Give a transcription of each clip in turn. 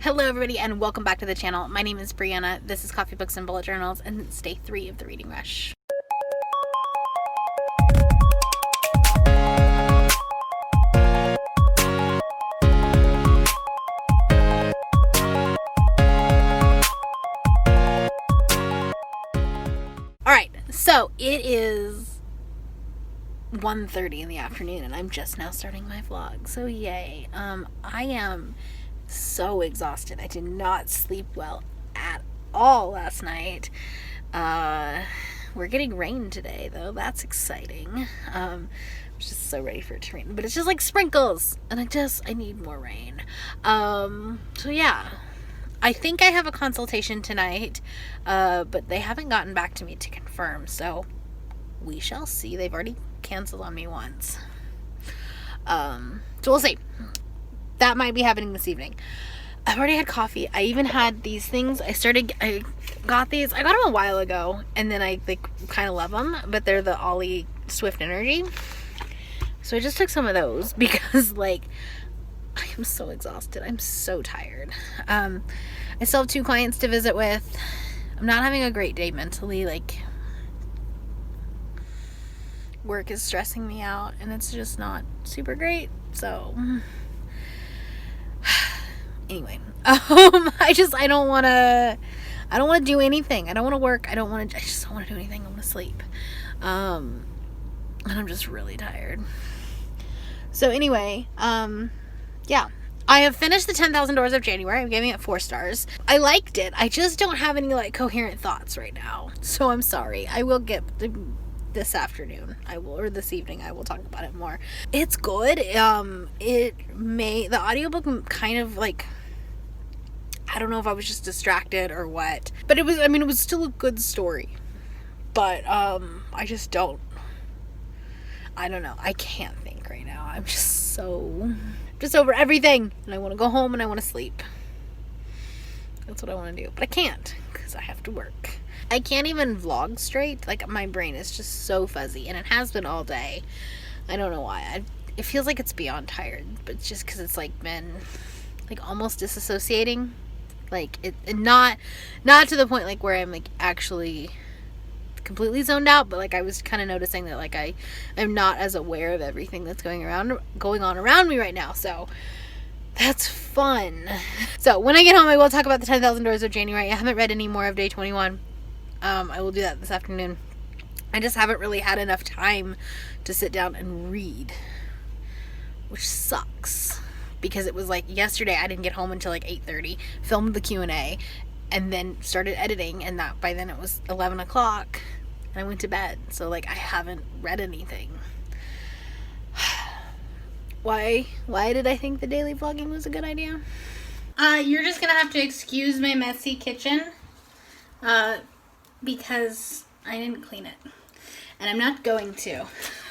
Hello everybody and welcome back to the channel. My name is Brianna. This is Coffee Books and Bullet Journals and it's day 3 of the reading rush. Alright, so it is 1:30 in the afternoon and I'm just now starting my vlog. So yay. I am so exhausted. I did not sleep well at all last night. We're getting rain today though. That's exciting. I'm just so ready for it to rain. But it's just like sprinkles and I need more rain. So yeah. I think I have a consultation tonight, but they haven't gotten back to me to confirm, so we shall see. They've already canceled on me once. So we'll see. That might be happening this evening. I've already had coffee. I even had these things. I got these. I got them a while ago, and then I kind of love them, but they're the Ollie Swift Energy. So I just took some of those because I am so exhausted. I'm so tired. I still have 2 clients to visit with. I'm not having a great day mentally. Work is stressing me out and it's just not super great. So anyway, I don't want to do anything. I don't want to work. I just don't want to do anything. I want to sleep. And I'm just really tired. So anyway, yeah. I have finished the 10,000 Doors of January. I'm giving it 4 stars. I liked it. I just don't have any coherent thoughts right now. So I'm sorry. I will get this afternoon. Or this evening. I will talk about it more. It's good. The audiobook kind of I don't know if I was just distracted or what. But it was still a good story. But I don't know. I can't think right now. I'm just over everything, and I want to go home and I want to sleep. That's what I want to do, but I can't because I have to work. I can't even vlog straight. My brain is just so fuzzy, and it has been all day. I don't know why. It feels like it's beyond tired, but it's just because it's been almost disassociating, not to the point where I'm actually completely zoned out, but I was kind of noticing that I'm not as aware of everything that's going on around me right now, so that's fun. So when I get home I will talk about the 10,000 Doors of January. I haven't read any more of day 21. I will do that this afternoon. I just haven't really had enough time to sit down and read, which sucks because it was yesterday I didn't get home until 8:30, filmed the Q&A, and then started editing, and that by then it was 11 o'clock and I went to bed. So I haven't read anything. Why did I think the daily vlogging was a good idea? You're just gonna have to excuse my messy kitchen because I didn't clean it, and I'm not going to,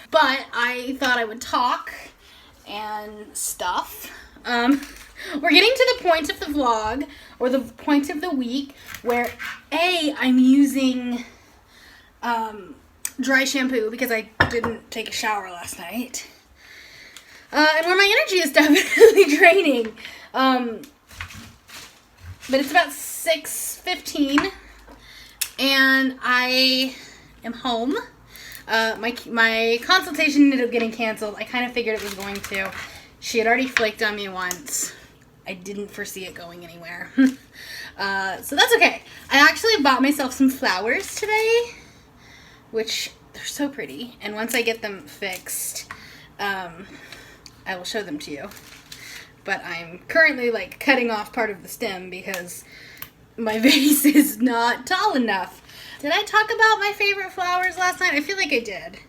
but I thought I would talk and stuff. We're getting to the point of the vlog, or the point of the week, where I'm using dry shampoo because I didn't take a shower last night, and where my energy is definitely draining. But it's about 6:15 and I am home. My consultation ended up getting canceled. I kind of figured it was going to. She had already flaked on me once. I didn't foresee it going anywhere. So that's okay. I actually bought myself some flowers today, which they're so pretty. And once I get them fixed, I will show them to you. But I'm currently cutting off part of the stem because my vase is not tall enough. Did I talk about my favorite flowers last night? I feel like I did.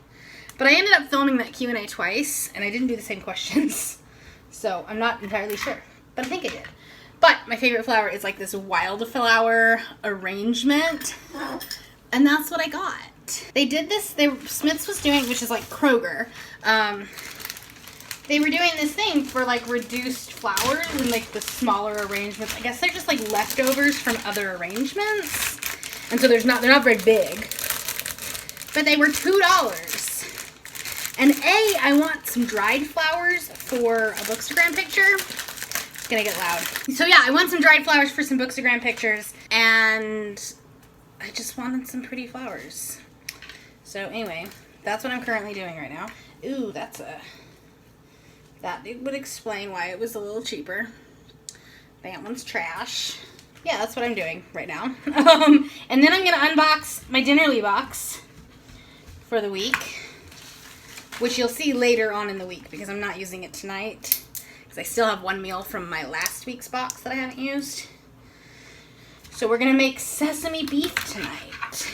But I ended up filming that Q&A twice, and I didn't do the same questions. So I'm not entirely sure, but I think I did. But my favorite flower is this wildflower arrangement, and that's what I got. They did this, Smith's was doing, which is Kroger. They were doing this thing for reduced flowers and the smaller arrangements. I guess they're just leftovers from other arrangements, and so they're not very big. But they were $2. And I want some dried flowers for a Bookstagram picture. It's gonna get loud. So yeah, I want some dried flowers for some Bookstagram pictures, and I just wanted some pretty flowers. So anyway, that's what I'm currently doing right now. Ooh, that would explain why it was a little cheaper. That one's trash. Yeah, that's what I'm doing right now. And then I'm gonna unbox my Dinnerly box for the week, which you'll see later on in the week because I'm not using it tonight. I still have one meal from my last week's box that I haven't used. So we're gonna make sesame beef tonight.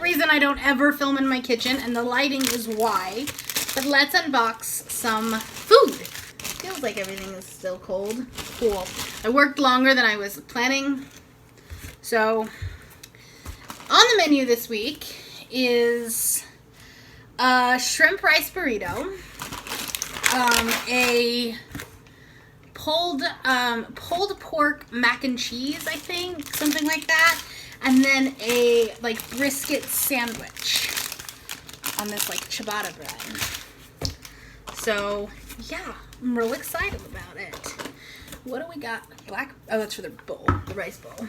Reason I don't ever film in my kitchen, and the lighting is why. But let's unbox some food. Feels like everything is still cold. Cool. I worked longer than I was planning. So on the menu this week is a shrimp rice burrito, a pulled pork mac and cheese, I think, something like that. And then a brisket sandwich on this ciabatta bread. So yeah, I'm real excited about it. What do we got? Oh, that's for the bowl, the rice bowl.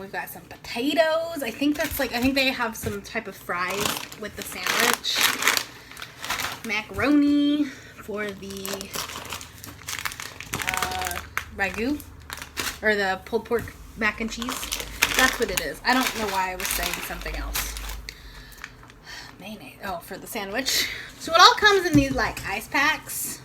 We've got some potatoes. I think they have some type of fries with the sandwich. Macaroni for the ragu, or the pulled pork mac and cheese. That's what it is. I don't know why I was saying something else. Mayonnaise. Oh, for the sandwich. So it all comes in these ice packs.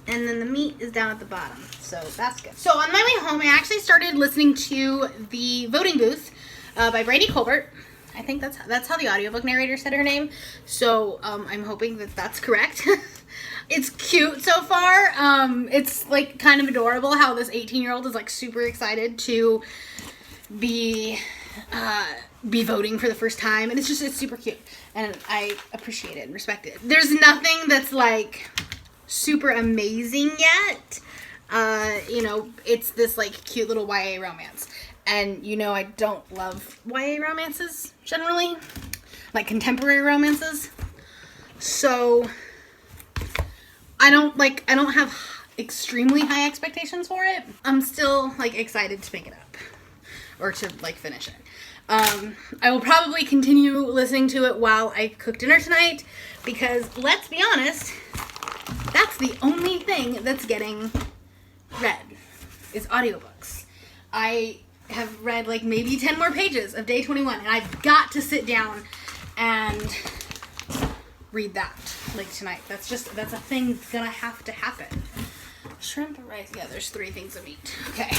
And then the meat is down at the bottom. So that's good. So on my way home, I actually started listening to the Voting Booth by Brandi Colbert. I think that's how the audiobook narrator said her name. So I'm hoping that that's correct. It's cute so far. It's kind of adorable how this 18-year-old is super excited to be voting for the first time, and it's super cute, and I appreciate it and respect it. There's nothing that's super amazing yet. It's this cute little YA romance, and I don't love YA romances generally, contemporary romances. So I don't have extremely high expectations for it. I'm still excited to pick it up or to finish it. I will probably continue listening to it while I cook dinner tonight because let's be honest, that's the only thing that's getting read is audiobooks. I have read maybe 10 more pages of Day 21, and I've got to sit down and read that tonight. That's a thing that's gonna have to happen. Shrimp and rice. Yeah, there's 3 things of meat. Okay.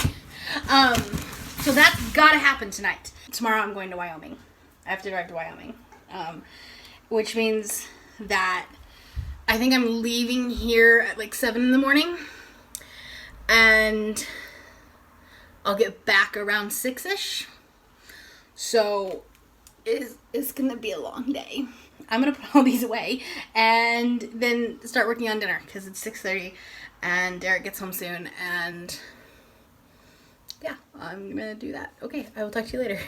So that's gotta happen tonight. Tomorrow I'm going to Wyoming. I have to drive to Wyoming. Which means that I think I'm leaving here at 7 in the morning. And I'll get back around 6-ish. So it's gonna be a long day. I'm gonna put all these away and then start working on dinner because it's 6:30 and Derek gets home soon, and yeah, I'm gonna do that. Okay, I will talk to you later.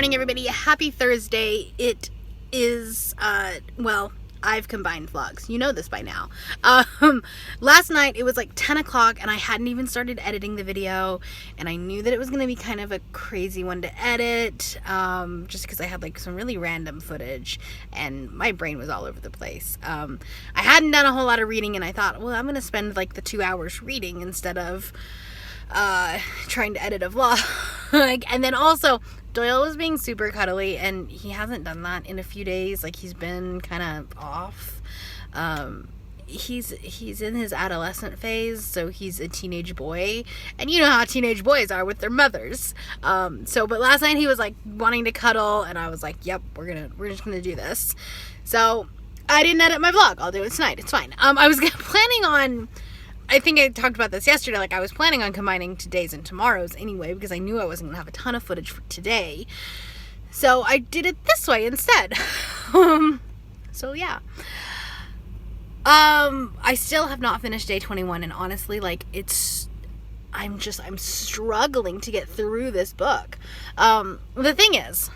morning, everybody. Happy Thursday. It is, I've combined vlogs. You know this by now. Last night, it was like 10 o'clock, and I hadn't even started editing the video, and I knew that it was going to be kind of a crazy one to edit, just because I had like some really random footage, and my brain was all over the place. I hadn't done a whole lot of reading, and I thought, well, I'm going to spend like the 2 hours reading instead of trying to edit a vlog. And then also, Doyle was being super cuddly, and he hasn't done that in a few days. Like, he's been kind of off. He's in his adolescent phase, so he's a teenage boy, and you know how teenage boys are with their mothers. But last night he was like wanting to cuddle, and I was like, yep, we're just gonna do this. So I didn't edit my vlog. I'll do it tonight. It's fine. I was planning on, I think I talked about this yesterday, like I was planning on combining today's and tomorrow's anyway, because I knew I wasn't going to have a ton of footage for today. So I did it this way instead. So yeah. I still have not finished day 21, and honestly, like, I'm struggling to get through this book. The thing is,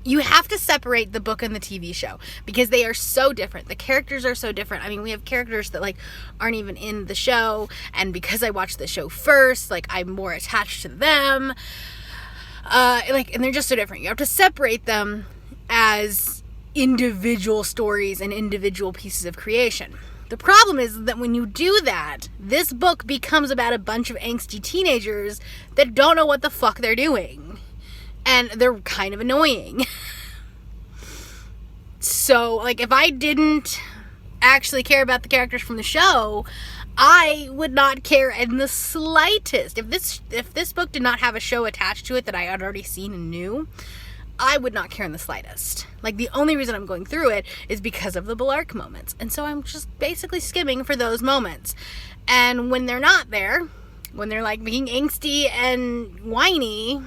you have to separate the book and the TV show because they are so different. The characters are so different. I mean, we have characters that like aren't even in the show, and because I watched the show first, like I'm more attached to them. And they're just so different. You have to separate them as individual stories and individual pieces of creation. The problem is that when you do that, this book becomes about a bunch of angsty teenagers that don't know what the fuck they're doing. And they're kind of annoying. So, like, if I didn't actually care about the characters from the show, I would not care in the slightest. If this book did not have a show attached to it that I had already seen and knew, I would not care in the slightest. Like, the only reason I'm going through it is because of the Blark moments. And so I'm just basically skimming for those moments. And when they're not there, when they're, like, being angsty and whiny,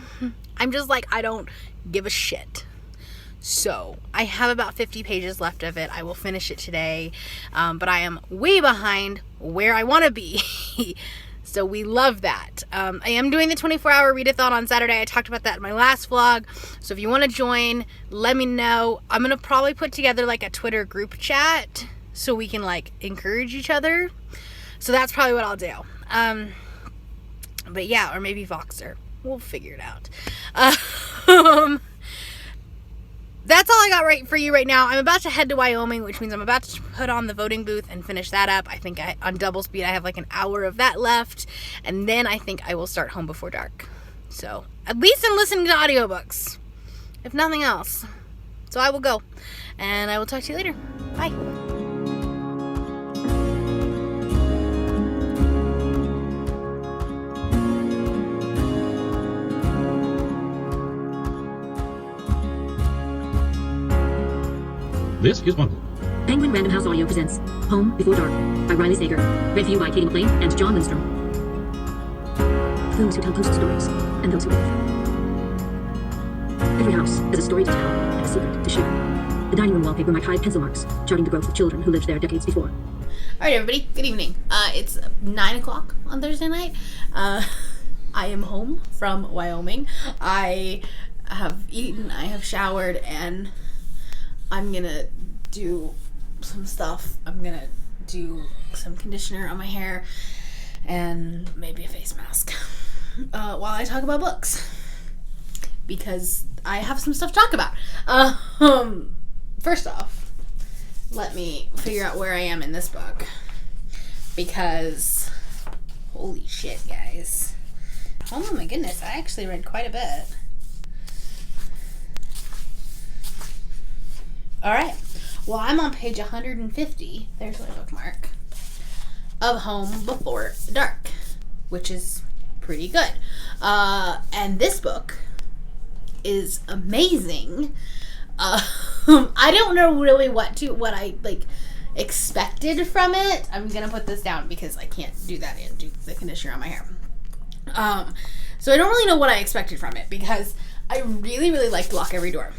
I'm just like, I don't give a shit. So, I have about 50 pages left of it. I will finish it today. But I am way behind where I want to be. So, we love that. I am doing the 24-hour readathon on Saturday. I talked about that in my last vlog. So, if you want to join, let me know. I'm going to probably put together, like, a Twitter group chat so we can, like, encourage each other. So, that's probably what I'll do. But, yeah, or maybe Voxer. We'll figure it out. That's all I got for you right now. I'm about to head to Wyoming, which means I'm about to put on the voting booth and finish that up. I think on double speed I have like an hour of that left, and then I think I will start Home Before Dark. So, at least I'm listening to audiobooks, if nothing else. So I will go, and I will talk to you later. Bye. This is Wonderful. Penguin Random House Audio presents Home Before Dark by Riley Sager. Read for you by Katie McLean and John Lindstrom. For those who tell ghost stories and those who live. Every house has a story to tell and a secret to share. The dining room wallpaper might hide pencil marks, charting the growth of children who lived there decades before. Alright, everybody. Good evening. It's 9 o'clock on Thursday night. I am home from Wyoming. I have eaten, I have showered, and I'm gonna do some stuff. I'm gonna do some conditioner on my hair and maybe a face mask while I talk about books, because I have some stuff to talk about. First off, let me figure out where I am in this book, because holy shit, guys. Oh my goodness, I actually read quite a bit. Alright, well, I'm on page 150, there's my bookmark, of Home Before Dark, which is pretty good. And this book is amazing. I don't know really what I, like, expected from it. I'm gonna put this down because I can't do that and do the conditioner on my hair. So I don't really know what I expected from it, because I really, really liked Lock Every Door.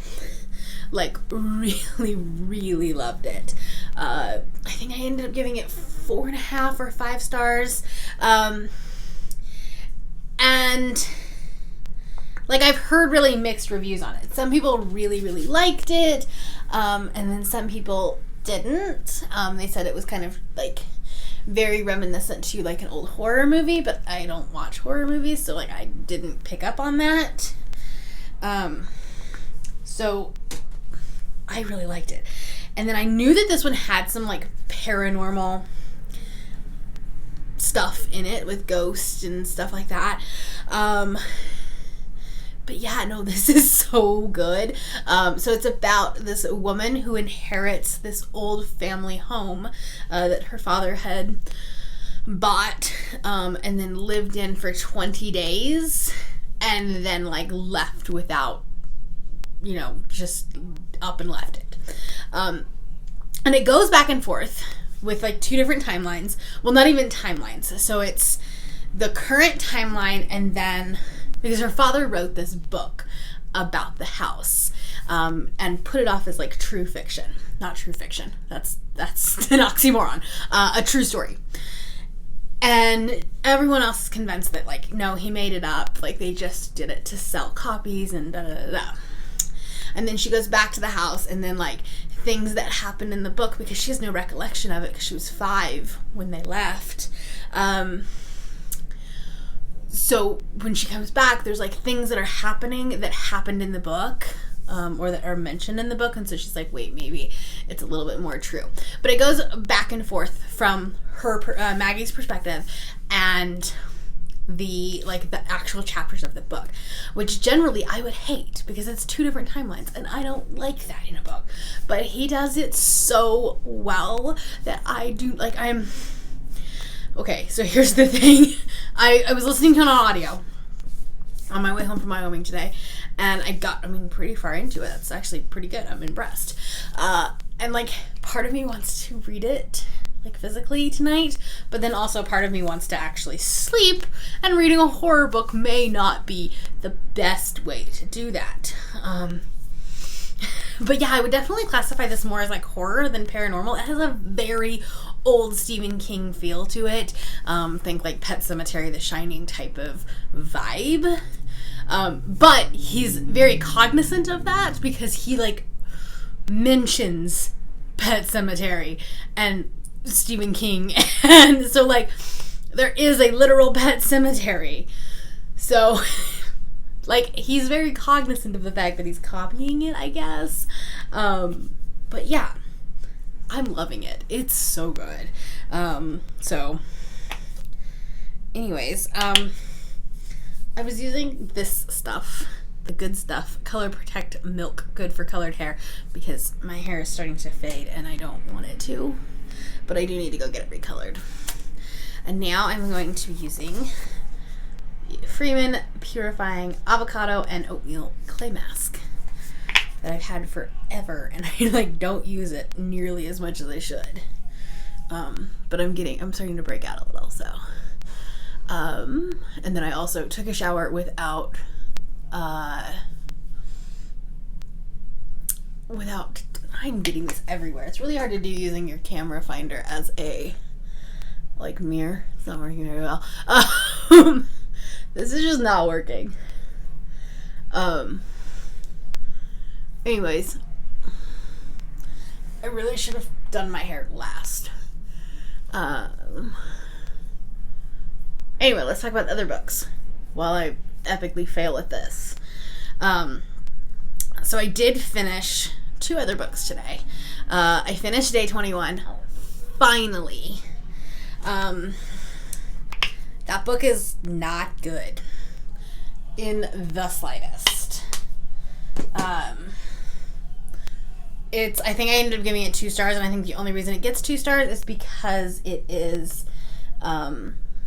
Like, really, really loved it. I think I ended up giving it 4.5 or 5 stars. And like, I've heard really mixed reviews on it. Some people really, really liked it, and then some people didn't. They said it was kind of, like, very reminiscent to, like, an old horror movie, but I don't watch horror movies, so, like, I didn't pick up on that. So I really liked it. And then I knew that this one had some, like, paranormal stuff in it with ghosts and stuff like that. But yeah, no, this is so good. So it's about this woman who inherits this old family home that her father had bought and then lived in for 20 days and then, like, left without, you know, just up and left it. And it goes back and forth with, like, 2 different timelines. Well, not even timelines. So it's the current timeline, and then, because her father wrote this book about the house, and put it off as, like, true fiction. Not true fiction. That's an oxymoron. A true story. And everyone else is convinced that, like, no, he made it up. Like, they just did it to sell copies and da-da-da-da. And then she goes back to the house, and then, like, things that happened in the book, because she has no recollection of it because she was 5 when they left. So when she comes back, there's, like, things that are happening that happened in the book, or that are mentioned in the book, and so she's like, wait, maybe it's a little bit more true. But it goes back and forth from her, Maggie's perspective, and the actual chapters of the book, which generally I would hate because it's 2 different timelines, and I don't like that in a book. But he does it so well that I do, like, okay, so here's the thing. I was listening to an audio on my way home from Wyoming today, and pretty far into it. That's actually pretty good. I'm impressed. And, like, part of me wants to read it, like, physically tonight, but then also part of me wants to actually sleep, and reading a horror book may not be the best way to do that. But yeah, I would definitely classify this more as, like, horror than paranormal. It has a very old Stephen King feel to it. Think, like, Pet Sematary, The Shining type of vibe. But he's very cognizant of that because he, like, mentions Pet Sematary and Stephen King, and so, like, there is a literal pet cemetery, so, like, he's very cognizant of the fact that he's copying it, I guess. But yeah, I'm loving it. It's so good. So anyways, I was using this stuff, the good stuff, Color Protect Milk, good for colored hair, because my hair is starting to fade and I don't want it to. But I do need to go get it recolored. And now I'm going to be using the Freeman Purifying Avocado and Oatmeal Clay Mask that I've had forever, and I, like, don't use it nearly as much as I should. But I'm starting to break out a little, so. And then I also took a shower without I'm getting this everywhere. It's really hard to do using your camera finder as a, like, mirror. It's not working very well. This is just not working. Anyways, I really should have done my hair last. Anyway, let's talk about other books while I epically fail at this. So I did finish 2 other books today. I finished Day 21, finally. That book is not good in the slightest. I think I ended up giving it 2 stars, and I think the only reason it gets 2 stars is because it is,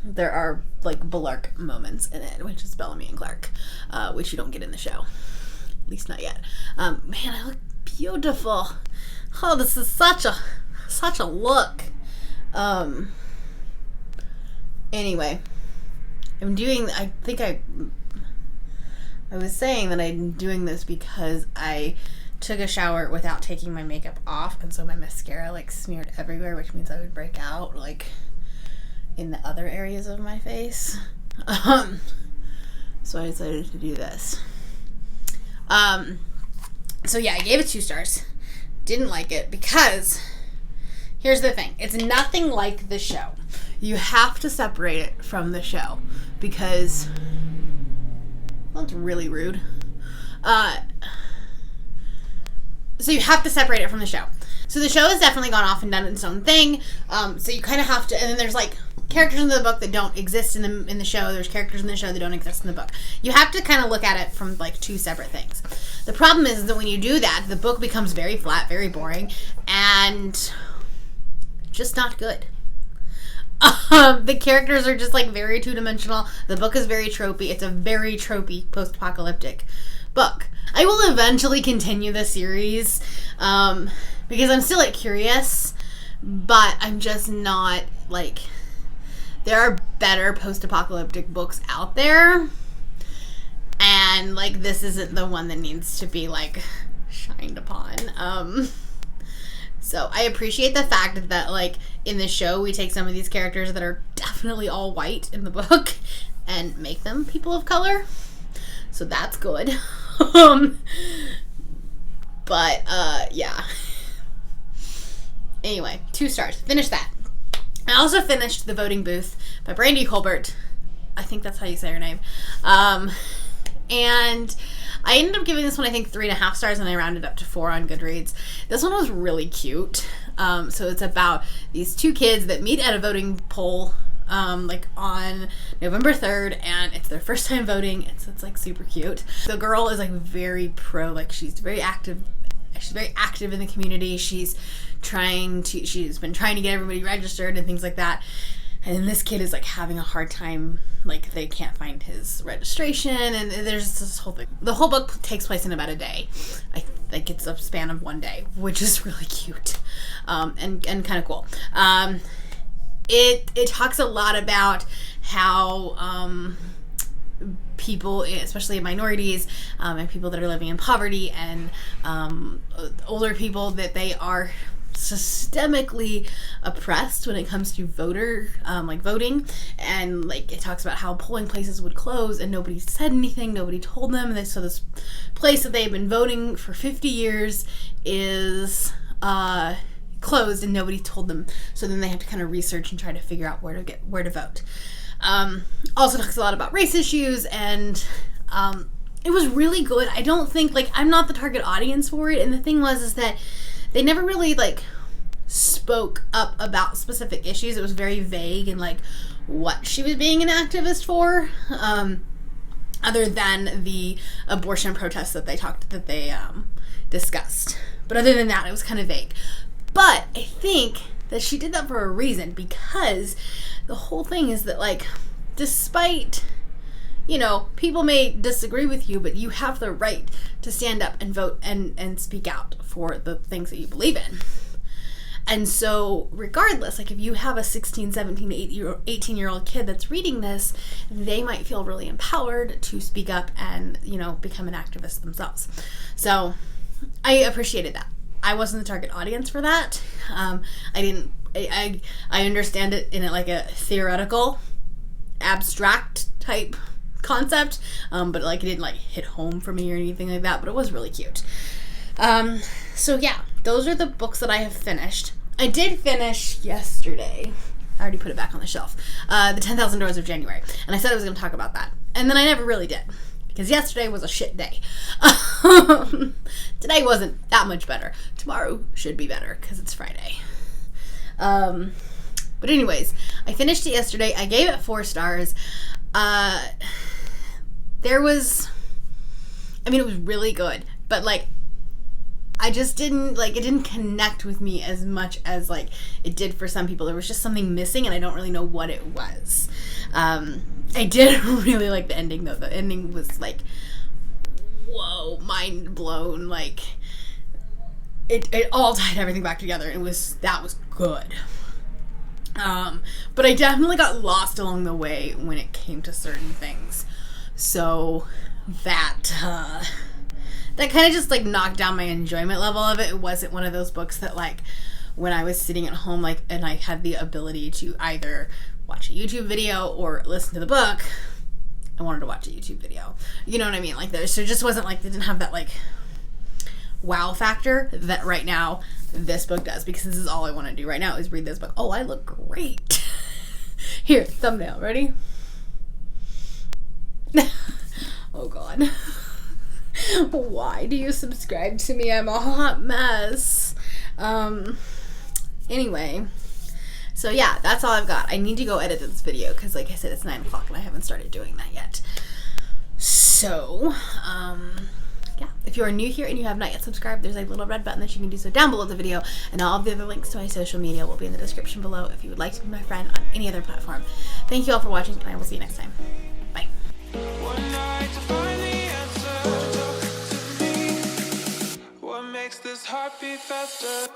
there are, like, Belark moments in it, which is Bellamy and Clark, which you don't get in the show. At least not yet. Man, I look beautiful. Oh, this is such a look. Anyway, I was saying that I'm doing this because I took a shower without taking my makeup off, and so my mascara, like, smeared everywhere, which means I would break out, like, in the other areas of my face. So I decided to do this. So yeah, I gave it 2 stars. Didn't like it because here's the thing. It's nothing like the show. You have to separate it from the show because, well, it's really rude. So you have to separate it from the show. So the show has definitely gone off and done its own thing. So you kind of have to, and then there's like characters in the book that don't exist in the show. There's characters in the show that don't exist in the book. You have to kind of look at it from like 2 separate things. The problem is that when you do that, the book becomes very flat, very boring, and just not good. The characters are just like very 2-dimensional. The book is very tropey. It's a very tropey post-apocalyptic book. I will eventually continue the series because I'm still like curious, but I'm just not like, there are better post-apocalyptic books out there, and like this isn't the one that needs to be like shined upon. So I appreciate the fact that like in the show we take some of these characters that are definitely all white in the book and make them people of color. So that's good. But yeah. Anyway, 2 stars. Finished that. I also finished The Voting Booth by Brandi Colbert. I think that's how you say her name. And I ended up giving this one, I think, 3.5 stars, and I rounded up to 4 on Goodreads. This one was really cute. So it's about these 2 kids that meet at a voting poll, like on November 3rd, and it's their first time voting. It's like super cute. The girl is like very pro, like she's very active. She's very active in the community. She's been trying to get everybody registered and things like that. And then this kid is like having a hard time, like they can't find his registration, and there's this whole thing. The whole book takes place in about a day. I think it's a span of 1 day, which is really cute, and kind of cool. It talks a lot about how people, especially minorities, and people that are living in poverty, and older people, that they are systemically oppressed when it comes to voting, and like it talks about how polling places would close and nobody said anything, nobody told them, and so this place that they've been voting for 50 years is closed and nobody told them, so then they have to kind of research and try to figure out where to vote. Also talks a lot about race issues, and it was really good. I don't think, like, I'm not the target audience for it, and the thing is that they never really like spoke up about specific issues. It was very vague in like what she was being an activist for, other than the abortion protests that they discussed. But other than that, it was kind of vague. But I think that she did that for a reason, because the whole thing is that, like, despite, you know, people may disagree with you, but you have the right to stand up and vote and speak out for the things that you believe in. And so regardless, like if you have a 16, 17, 18-year-old kid that's reading this, they might feel really empowered to speak up and, you know, become an activist themselves. So I appreciated that. I wasn't the target audience for that. I understand it in like a theoretical, abstract type concept, but like it didn't like hit home for me or anything like that, but it was really cute. So yeah, those are the books that I have finished. I did finish yesterday. I already put it back on the shelf. The 10,000 Doors of January, and I said I was going to talk about that, and then I never really did, because yesterday was a shit day. Today wasn't that much better. Tomorrow should be better because it's Friday. But anyways, I finished it yesterday. I gave it 4 stars. It was really good, but like I just didn't like, it didn't connect with me as much as like it did for some people. There was just something missing, and I don't really know what it was. I did really like the ending though. The ending was like, whoa, mind blown. Like it all tied everything back together. That was good. But I definitely got lost along the way when it came to certain things. So that kind of just like knocked down my enjoyment level of it. It wasn't one of those books that like when I was sitting at home, like, and I had the ability to either watch a YouTube video or listen to the book, I wanted to watch a YouTube video. You know what I mean? Like, there just wasn't like, they didn't have that like wow factor that right now this book does, because this is all I want to do right now is read this book. Oh, I look great. Here, thumbnail, ready? Oh God. Why do you subscribe to me? I'm a hot mess. Anyway, so yeah, that's all I've got. I need to go edit this video because, like I said, it's 9 o'clock and I haven't started doing that yet. So, yeah, if you are new here and you have not yet subscribed, there's a little red button that you can do so down below the video, and all of the other links to my social media will be in the description below if you would like to be my friend on any other platform. Thank you all for watching, and I will see you next time. Bye. What makes this heart beat faster?